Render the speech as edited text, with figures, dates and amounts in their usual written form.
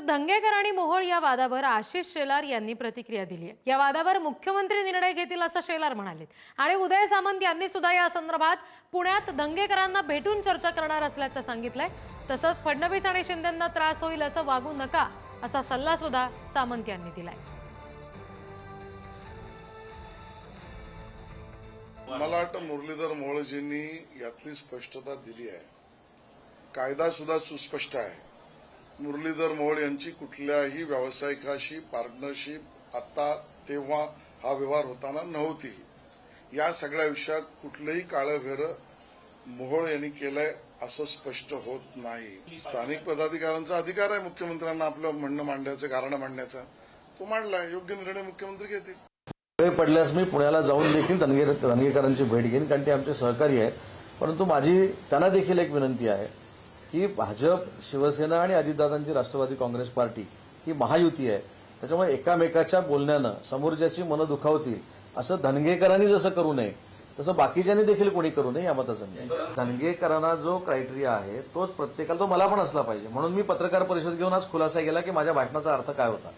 धंगेकर आणि मोहोळ या वादावर आशिष शेलार यांनी प्रतिक्रिया दिली आहे। या वादावर मुख्यमंत्री निर्णय घेतील असं शेलार म्हणालेत आणि उदय सामंत यांनी सुद्धा या संदर्भात पुण्यात धंगेकरांना भेटून चर्चा करणार असल्याचं सांगितलंय। तसंच फडणवीस आणि शिंदेंना त्रास होईल असं वागू नका असा सल्ला सुद्धा सामंत यांनी दिलाय। मला वाटतं मुरलीधर मोहोळजींनी यातली स्पष्टता दिली आहे। कायदा सुद्धा सुस्पष्ट आहे। मुरलीधर मोहोळ यांची कुठल्याही व्यावसायिकाशी पार्टनरशिप आता तेव्हा हा व्यवहार होताना नव्हती। या सगळ्या विषयात कुठलंही काळं मोहोळ यांनी केलंय असं स्पष्ट होत नाही। स्थानिक पदाधिकाऱ्यांचा अधिकार आहे मुख्यमंत्र्यांना आपलं म्हणणं मांडण्याचं, कारण मांडण्याचा। तो मांडला, योग्य निर्णय मुख्यमंत्री घेतील। वेळ पडल्यास मी पुण्याला जाऊन देखील धंगेकरांची भेट घेईन, कारण ते आमचे सहकारी आहेत। परंतु माझी त्यांना देखील एक विनंती आहे की भाजप, शिवसेना आणि अजितदादांची राष्ट्रवादी काँग्रेस पार्टी ही महायुती आहे। त्याच्यामुळे एकामेकाच्या बोलण्यानं समोरच्याची मनं दुखावतील असं धंगेकरांनी जसं करू नये तसं बाकीच्यांनी देखील कोणी करू नये या मताचं मी आहे। धंगेकरांना जो क्रायटेरिया आहे तोच प्रत्येकाला, तो मला पण असला पाहिजे। म्हणून मी पत्रकार परिषद घेऊन आज खुलासा केला की माझ्या भाषणाचा अर्थ काय होता।